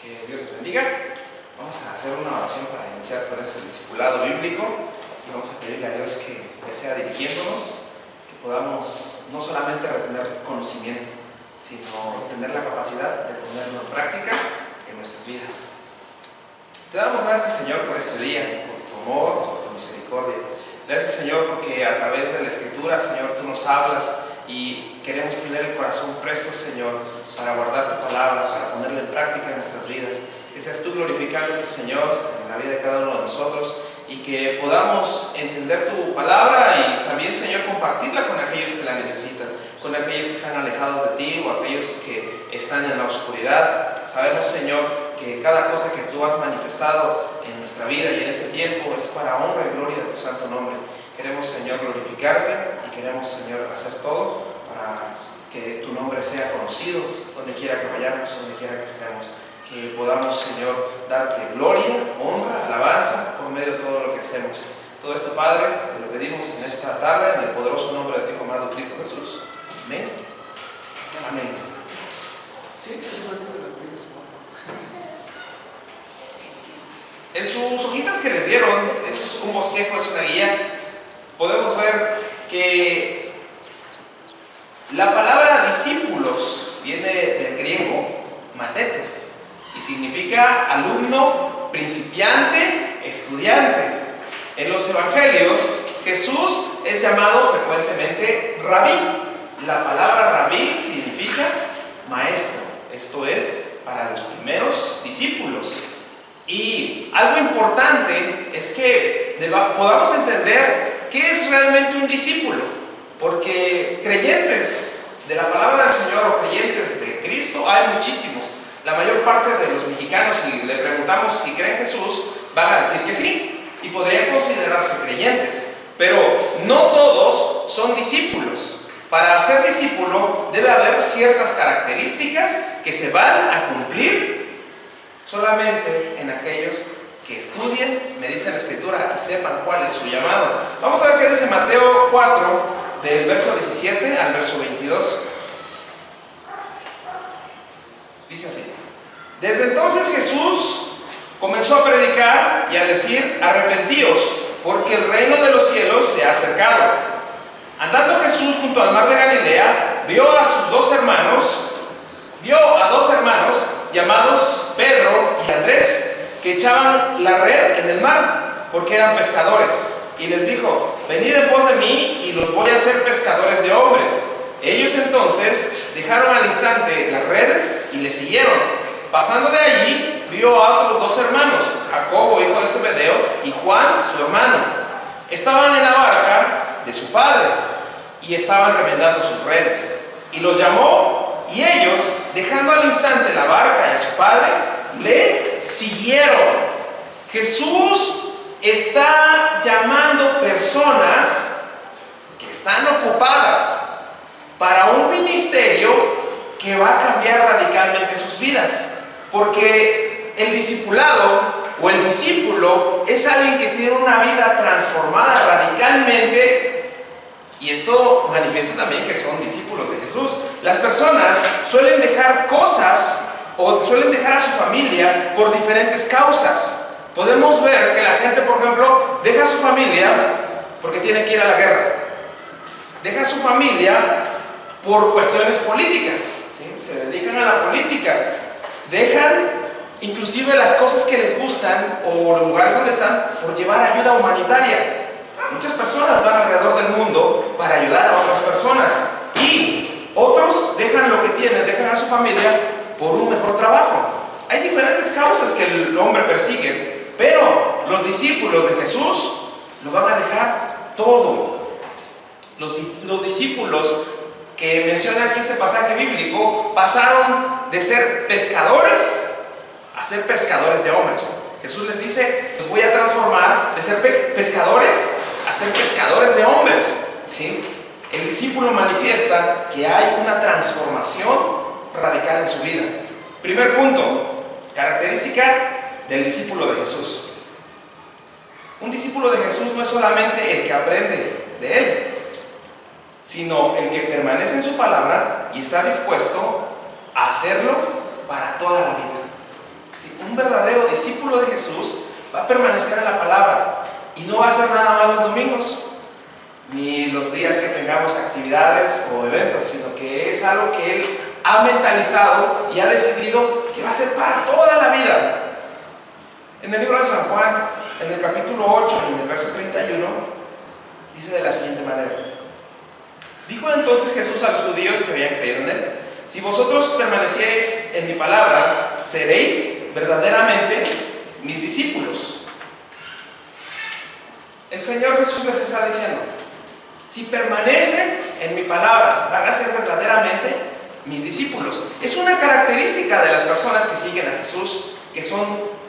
Que Dios les bendiga. Vamos a hacer una oración para iniciar con este discipulado bíblico y vamos a pedirle a Dios que sea dirigiéndonos, que podamos no solamente retener conocimiento, sino tener la capacidad de ponerlo en práctica en nuestras vidas. Te damos gracias, Señor, por este día, por tu amor, por tu misericordia. Gracias, Señor, porque a través de la Escritura, Señor, tú nos hablas y queremos tener el corazón presto, Señor, para guardar tu palabra, para ponerla en práctica en nuestras vidas. Que seas tú glorificándote, Señor, en la vida de cada uno de nosotros y que podamos entender tu palabra y también, Señor, compartirla con aquellos que la necesitan, con aquellos que están alejados de ti o aquellos que están en la oscuridad. Sabemos, Señor, que cada cosa que tú has manifestado en nuestra vida y en ese tiempo es para honra y gloria de tu santo nombre. Queremos, Señor, glorificarte y queremos, Señor, hacer todo para que tu nombre sea conocido donde quiera que vayamos, donde quiera que estemos. Que podamos, Señor, darte gloria, honra, alabanza por medio de todo lo que hacemos. Todo esto, Padre, te lo pedimos en esta tarde en el poderoso nombre de tu Hijo amado Cristo Jesús. Amén. Amén. ¿Sí? En sus hojitas que les dieron, es un bosquejo, es una guía, podemos ver que la palabra discípulos viene del griego matetes y significa alumno, principiante, estudiante. En los evangelios, Jesús es llamado frecuentemente rabí. La palabra rabí significa maestro, esto es, para los primeros discípulos. Y algo importante es que podamos entender qué es realmente un discípulo, porque creyentes de la palabra del Señor o creyentes de Cristo hay muchísimos. La mayor parte de los mexicanos, si le preguntamos si creen en Jesús, van a decir que sí, y podrían considerarse creyentes, pero no todos son discípulos. Para ser discípulo debe haber ciertas características que se van a cumplir solamente en aquellos que estudien, mediten la Escritura y sepan cuál es su llamado. Vamos a ver qué dice Mateo 4, del verso 17 al verso 22. Dice así: desde entonces Jesús comenzó a predicar y a decir: arrepentíos, porque el reino de los cielos se ha acercado. Andando Jesús junto al mar de Galilea, vio a dos hermanos llamados Pedro y Andrés, que echaban la red en el mar, porque eran pescadores. Y les dijo: venid en pos de mí y los voy a hacer pescadores de hombres. Ellos entonces dejaron al instante las redes y le siguieron. Pasando de allí, vio a otros dos hermanos, Jacobo, hijo de Zebedeo, y Juan, su hermano. Estaban en la barca de su padre y estaban remendando sus redes. Y los llamó, y ellos, dejando al instante la barca y a su padre, le siguieron. Jesús está llamando personas que están ocupadas para un ministerio que va a cambiar radicalmente sus vidas, porque el discipulado o el discípulo es alguien que tiene una vida transformada radicalmente, y esto manifiesta también que son discípulos de Jesús. Las personas suelen dejar cosas o suelen dejar a su familia por diferentes causas. Podemos ver que la gente, por ejemplo, deja a su familia porque tiene que ir a la guerra, deja a su familia por cuestiones políticas, ¿sí? Se dedican a la política, dejan inclusive las cosas que les gustan o los lugares donde están por llevar ayuda humanitaria. Muchas personas van alrededor del mundo para ayudar a otras personas, y otros dejan lo que tienen, dejan a su familia por un mejor trabajo. Hay diferentes causas que el hombre persigue, pero los discípulos de Jesús lo van a dejar todo. Los discípulos que menciona aquí este pasaje bíblico pasaron de ser pescadores a ser pescadores de hombres. Jesús les dice: los voy a transformar de ser pescadores a ser pescadores de hombres, ¿sí? El discípulo manifiesta que hay una transformación radical en su vida. Primer punto, característica del discípulo de Jesús. Un discípulo de Jesús no es solamente el que aprende de él, sino el que permanece en su palabra y está dispuesto a hacerlo para toda la vida. un verdadero discípulo de Jesús va a permanecer en la palabra y no va a hacer nada más los domingos, ni los días que tengamos actividades o eventos, sino que es algo que Él ha mentalizado y ha decidido que va a ser para toda la vida. En el libro de San Juan, en el capítulo 8, en el verso 31, dice de la siguiente manera: dijo entonces Jesús a los judíos que habían creído en Él: si vosotros permaneciereis en mi palabra, seréis verdaderamente mis discípulos. El Señor Jesús les está diciendo: si permanecen en mi palabra, van a ser verdaderamente mis discípulos. Es una característica de las personas que siguen a Jesús, que son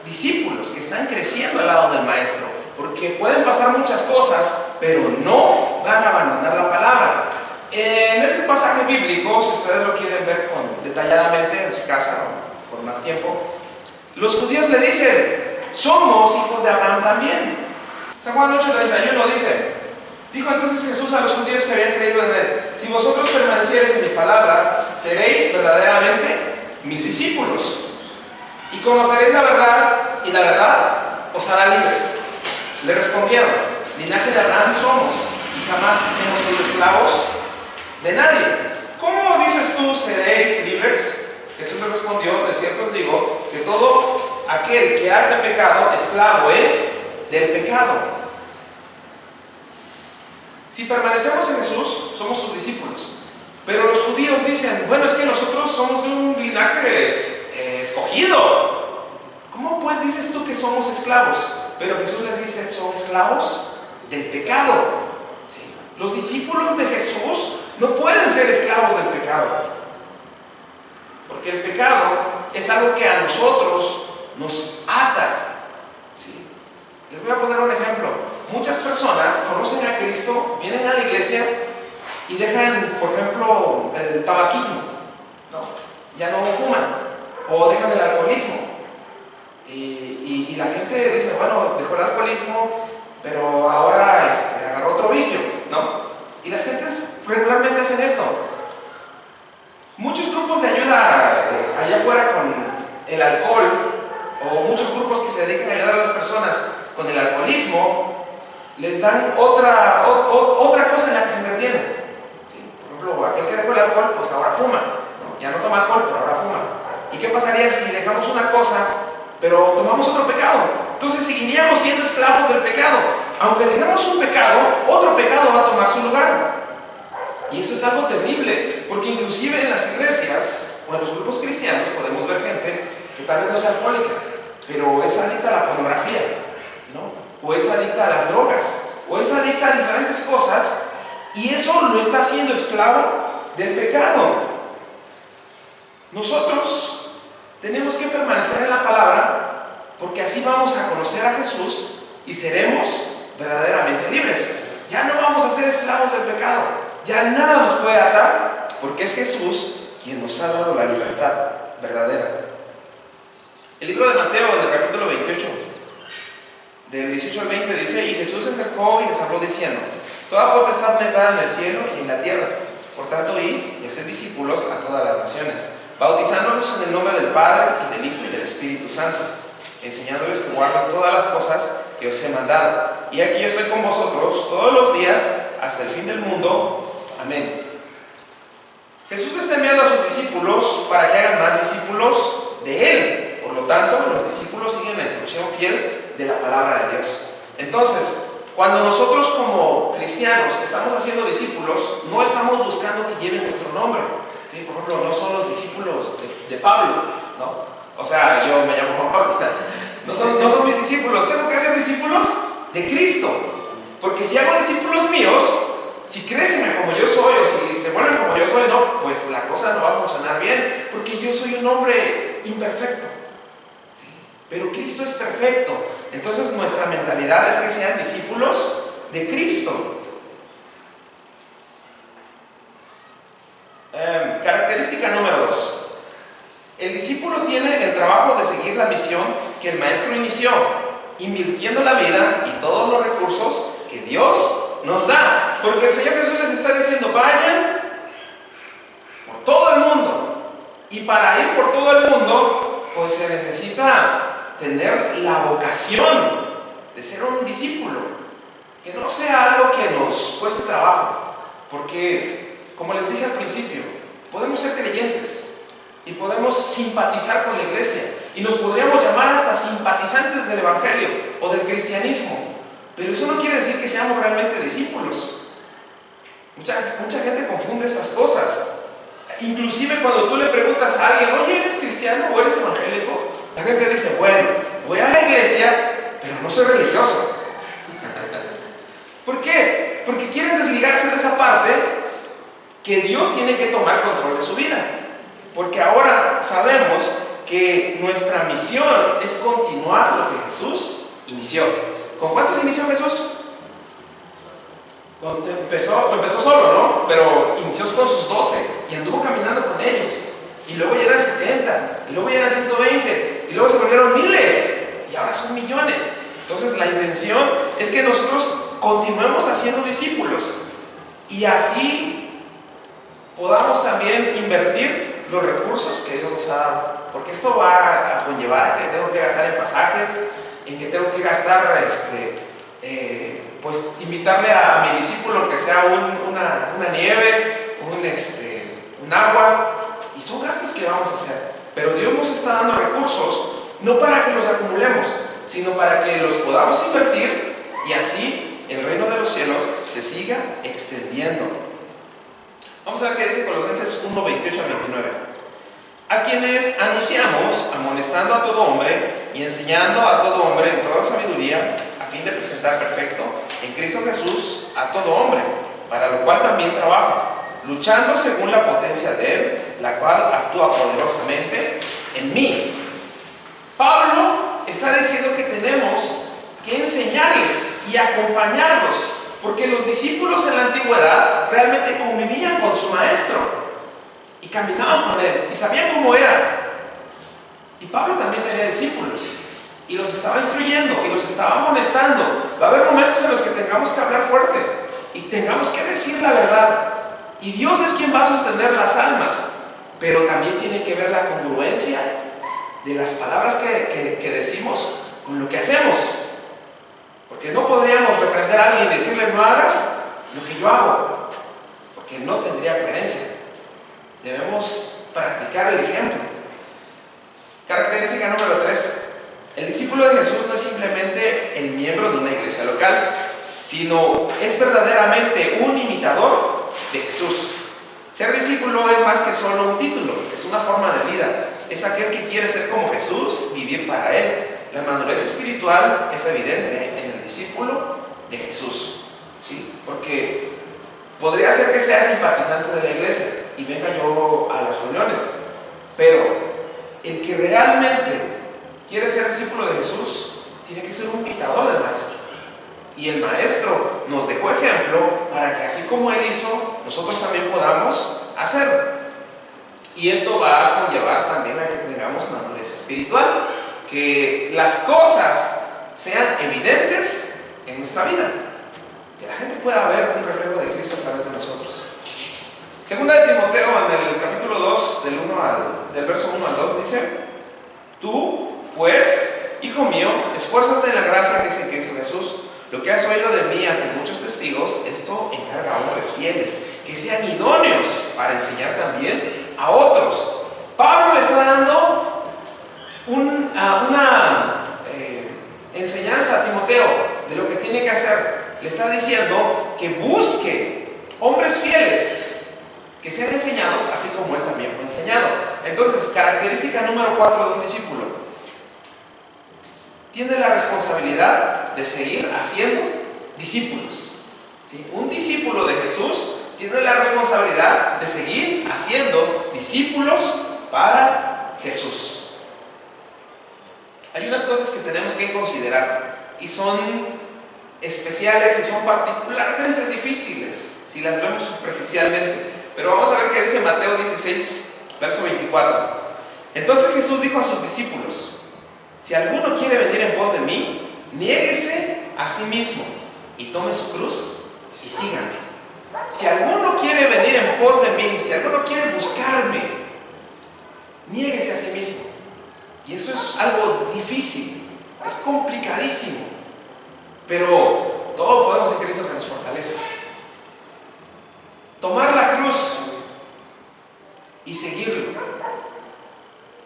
discípulos, que están creciendo al lado del Maestro, porque pueden pasar muchas cosas, pero no van a abandonar la palabra. En este pasaje bíblico, si ustedes lo quieren ver detalladamente en su casa o por más tiempo, los judíos le dicen: somos hijos de Abraham también. San Juan 8:31 dice: dijo entonces Jesús a los judíos que habían creído en Él: si vosotros permaneciereis en mi palabra, seréis verdaderamente mis discípulos, y conoceréis la verdad, y la verdad os hará libres. Le respondieron: linaje de Abraham somos, y jamás hemos sido esclavos de nadie. ¿Cómo dices tú seréis libres? Jesús le respondió: de cierto os digo que todo aquel que hace pecado, esclavo es del pecado. Si permanecemos en Jesús, somos sus discípulos. Pero los judíos dicen: bueno, es que nosotros somos de un linaje escogido. ¿Cómo pues dices tú que somos esclavos? Pero Jesús le dice: son esclavos del pecado. ¿Sí? Los discípulos de Jesús no pueden ser esclavos del pecado, porque el pecado es algo que a nosotros nos ata. ¿Sí? Les voy a poner un ejemplo. Muchas personas conocen a Cristo, vienen a la iglesia y dejan, por ejemplo, el tabaquismo, ¿no? Ya no fuman, o dejan el alcoholismo. Y la gente dice: bueno, dejó el alcoholismo, pero ahora agarró otro vicio, ¿no? Y las gentes regularmente hacen esto. Muchos grupos de ayuda allá afuera con el alcohol, o muchos grupos que se dedican a ayudar a las personas con el alcoholismo, les dan otra cosa en la que se entretienen. ¿Sí? Por ejemplo, aquel que dejó el alcohol, pues ahora fuma, ¿no? Ya no toma alcohol, pero ahora fuma. ¿Y qué pasaría si dejamos una cosa, pero tomamos otro pecado? Entonces seguiríamos siendo esclavos del pecado. Aunque dejemos un pecado, otro pecado va a tomar su lugar. Y eso es algo terrible, porque inclusive en las iglesias o en los grupos cristianos podemos ver gente que tal vez no sea alcohólica, pero es adicta a la pornografía, ¿no? O es adicta a las drogas, o es adicta a diferentes cosas, y eso lo está haciendo esclavo del pecado. Nosotros tenemos que permanecer en la palabra, porque así vamos a conocer a Jesús y seremos verdaderamente libres. Ya no vamos a ser esclavos del pecado, ya nada nos puede atar, porque es Jesús quien nos ha dado la libertad verdadera. El libro de Mateo, en el capítulo 28, del 18 al 20, dice: y Jesús se acercó y les habló diciendo: toda potestad me es dada en el cielo y en la tierra. Por tanto, id y haced discípulos a todas las naciones, bautizándolos en el nombre del Padre, y del Hijo, y del Espíritu Santo, enseñándoles que guarden todas las cosas que os he mandado. Y aquí yo estoy con vosotros todos los días hasta el fin del mundo. Amén. Jesús está enviando a sus discípulos para que hagan más discípulos de Él. Por lo tanto, los discípulos siguen la instrucción fiel de la palabra de Dios. Entonces, cuando nosotros como cristianos estamos haciendo discípulos, no estamos buscando que lleven nuestro nombre. ¿Sí? Por ejemplo, no son los discípulos de Pablo, ¿no? O sea, yo me llamo Juan Pablo. No son mis discípulos. Tengo que hacer discípulos de Cristo. Porque si hago discípulos míos, si crecen como yo soy, o si se vuelven como yo soy, no, pues la cosa no va a funcionar bien, porque yo soy un hombre imperfecto. ¿Sí? Pero Cristo es perfecto. Entonces nuestra mentalidad es que sean discípulos de Cristo. Característica número 2. El discípulo tiene el trabajo de seguir la misión que el maestro inició, invirtiendo la vida y todos los recursos que Dios nos da. Porque el Señor Jesús les está diciendo: vayan por todo el mundo. Y para ir por todo el mundo, pues pues se necesita tener la vocación de ser un discípulo, que no sea algo que nos cueste trabajo, porque, como les dije al principio, podemos ser creyentes y podemos simpatizar con la iglesia y nos podríamos llamar hasta simpatizantes del evangelio o del cristianismo, pero eso no quiere decir que seamos realmente discípulos. Mucha gente confunde estas cosas. Inclusive cuando tú le preguntas a alguien, oye, ¿eres cristiano o eres evangélico? La gente dice, bueno, voy a la iglesia, pero no soy religioso. ¿Por qué? Porque quieren desligarse de esa parte que Dios tiene que tomar control de su vida. Porque ahora sabemos que nuestra misión es continuar lo que Jesús inició. ¿Con cuántos inició Jesús? Empezó solo, ¿no? Pero inició con sus 12 y anduvo caminando con ellos. Y luego ya eran 70, y luego ya eran 120, y luego se volvieron miles, y ahora son millones. Entonces la intención es que nosotros continuemos haciendo discípulos y así podamos también invertir los recursos que Dios nos ha dado. Porque esto va a conllevar a que tengo que gastar en pasajes, en que tengo que gastar pues invitarle a mi discípulo que sea una nieve, un agua, y son gastos que vamos a hacer. Pero Dios nos está dando recursos no para que los acumulemos, sino para que los podamos invertir y así el reino de los cielos se siga extendiendo. Vamos a ver qué dice Colosenses 1, 28 a 29. A quienes anunciamos, amonestando a todo hombre y enseñando a todo hombre en toda sabiduría, a fin de presentar perfecto en Cristo Jesús a todo hombre, para lo cual también trabajo, luchando según la potencia de Él, la cual actúa poderosamente en mí. Pablo está diciendo que tenemos que enseñarles y acompañarlos, porque los discípulos en la antigüedad realmente convivían con su maestro y caminaban con él y sabían cómo era. Y Pablo también tenía discípulos y los estaba instruyendo y los estaba amonestando. Va a haber momentos en los que tengamos que hablar fuerte y tengamos que decir la verdad, y Dios es quien va a sostener las almas, pero también tiene que ver la congruencia de las palabras que decimos con lo que hacemos, porque no podríamos reprender a alguien y decirle no hagas lo que yo hago, porque no tendría coherencia. Debemos practicar el ejemplo. Característica número 3: el discípulo de Jesús no es simplemente el miembro de una iglesia local, sino es verdaderamente un imitador de Jesús. Ser discípulo es más que solo un título, es una forma de vida. Es aquel que quiere ser como Jesús, vivir para Él. La madurez espiritual es evidente en el discípulo de Jesús, ¿sí? Porque podría ser que sea simpatizante de la iglesia y venga yo a las reuniones, pero el que realmente quiere ser discípulo de Jesús tiene que ser un imitador del maestro. Y el maestro nos dejó ejemplo para que así como Él hizo, nosotros también podamos hacerlo. Y esto va a conllevar también a que tengamos madurez espiritual, que las cosas sean evidentes en nuestra vida, que la gente pueda ver un reflejo de Cristo a través de nosotros. Segunda de Timoteo, en el capítulo 2, del verso 1 al 2, dice: tú, pues, hijo mío, esfuérzate en la gracia que es en Cristo Jesús. Lo que has oído de mí ante muchos testigos, esto encarga a hombres fieles, que sean idóneos para enseñar también a otros. Pablo le está dando una enseñanza a Timoteo de lo que tiene que hacer. Le está diciendo que busque hombres fieles, que sean enseñados así como él también fue enseñado. Entonces, característica número 4 de un discípulo: tiene la responsabilidad de seguir haciendo discípulos, ¿sí? Un discípulo de Jesús tiene la responsabilidad de seguir haciendo discípulos para Jesús. Hay unas cosas que tenemos que considerar y son especiales y son particularmente difíciles si las vemos superficialmente, pero vamos a ver qué dice Mateo 16, verso 24. Entonces Jesús dijo a sus discípulos: si alguno quiere venir en pos de mí, niéguese a sí mismo y tome su cruz y sígame. Si alguno quiere venir en pos de mí, si alguno quiere buscarme, niéguese a sí mismo. Y eso es algo difícil, es complicadísimo. Pero todo lo podemos en Cristo que nos fortalece. Tomar la cruz y seguirlo.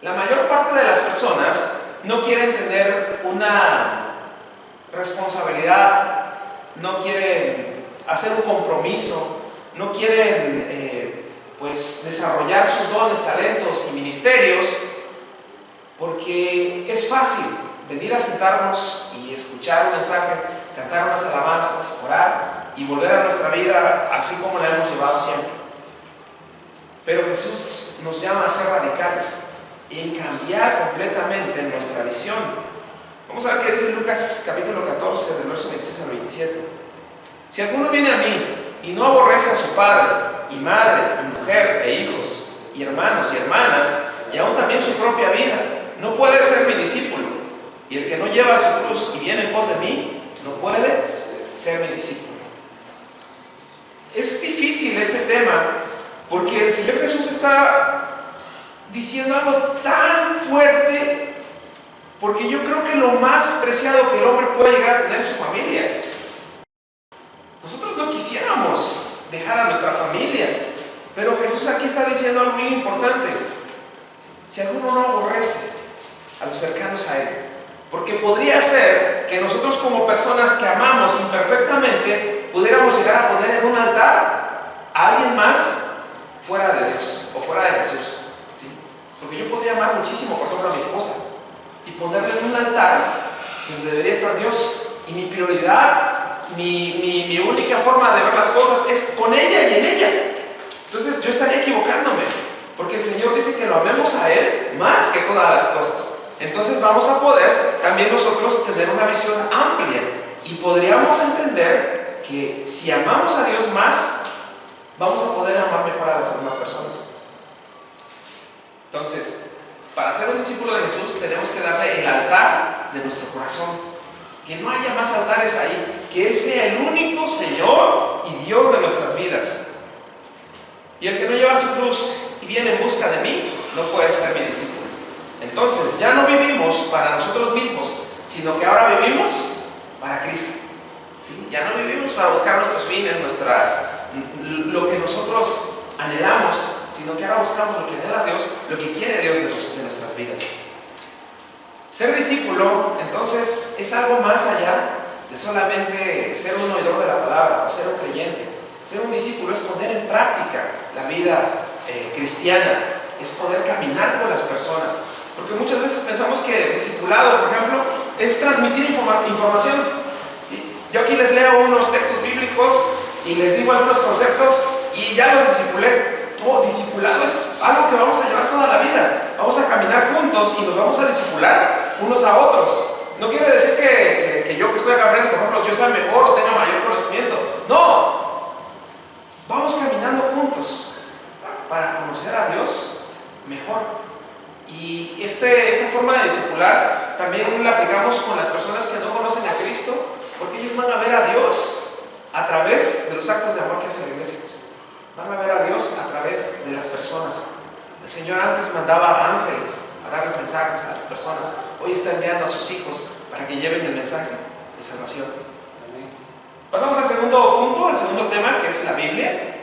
La mayor parte de las personas no quieren tener una responsabilidad, no quieren hacer un compromiso, no quieren pues desarrollar sus dones, talentos y ministerios, porque es fácil venir a sentarnos y escuchar un mensaje, cantar unas alabanzas, orar y volver a nuestra vida así como la hemos llevado siempre. Pero Jesús nos llama a ser radicales, en cambiar completamente nuestra visión. Vamos a ver qué dice Lucas capítulo 14, del verso 26 al 27. Si alguno viene a mí y no aborrece a su padre y madre y mujer e hijos y hermanos y hermanas y aún también su propia vida, no puede ser mi discípulo. Y el que no lleva su cruz y viene en pos de mí, no puede ser mi discípulo. Es difícil este tema porque el Señor Jesús está diciendo algo tan fuerte, porque yo creo que lo más preciado que el hombre puede llegar a tener es su familia. Nosotros no quisiéramos dejar a nuestra familia, pero Jesús aquí está diciendo algo muy importante. Si alguno no aborrece a los cercanos a Él, porque podría ser que nosotros como personas que amamos imperfectamente pudiéramos llegar a poner en un altar a alguien más fuera de Dios o fuera de Jesús, ¿sí? Porque yo podría amar muchísimo, por ejemplo, a mi esposa y ponerle en un altar donde debería estar Dios, y mi prioridad, mi única forma de ver las cosas es con ella y en ella. Entonces yo estaría equivocándome, porque el Señor dice que lo amemos a Él más que todas las cosas. Entonces vamos a poder también nosotros tener una visión amplia y podríamos entender que si amamos a Dios más, vamos a poder amar mejor a las demás personas. Entonces, para ser un discípulo de Jesús tenemos que darle el altar de nuestro corazón, que no haya más altares ahí, que Él sea el único Señor y Dios de nuestras vidas. Y el que no lleva su cruz y viene en busca de mí, no puede ser mi discípulo. Entonces, ya no vivimos para nosotros mismos, sino que ahora vivimos para Cristo, ¿sí? Ya no vivimos para buscar nuestros fines, lo que nosotros anhelamos, sino que ahora buscamos lo que anhela Dios, lo que quiere Dios de nuestras vidas. Ser discípulo, entonces, es algo más allá de solamente ser un oidor de la palabra o ser un creyente. Ser un discípulo es poner en práctica la vida cristiana, es poder caminar con las personas. Porque muchas veces pensamos que discipulado, por ejemplo, es transmitir información. ¿Sí? Yo aquí les leo unos textos bíblicos y les digo algunos conceptos y ya los discipulé. Discipulado es algo que vamos a llevar toda la vida. Vamos a caminar juntos y nos vamos a discipular unos a otros. No quiere decir que yo que estoy acá frente, por ejemplo, yo sea mejor o tenga mayor conocimiento. No. Vamos caminando juntos para conocer a Dios mejor. Y esta forma de discipular también la aplicamos con las personas que no conocen a Cristo, porque ellos van a ver a Dios a través de los actos de amor que hace la iglesia. Van a ver a Dios a través de las personas. El Señor antes mandaba ángeles a darles mensajes a las personas. Hoy está enviando a sus hijos para que lleven el mensaje de salvación. Pasamos al segundo punto, al segundo tema, que es la Biblia.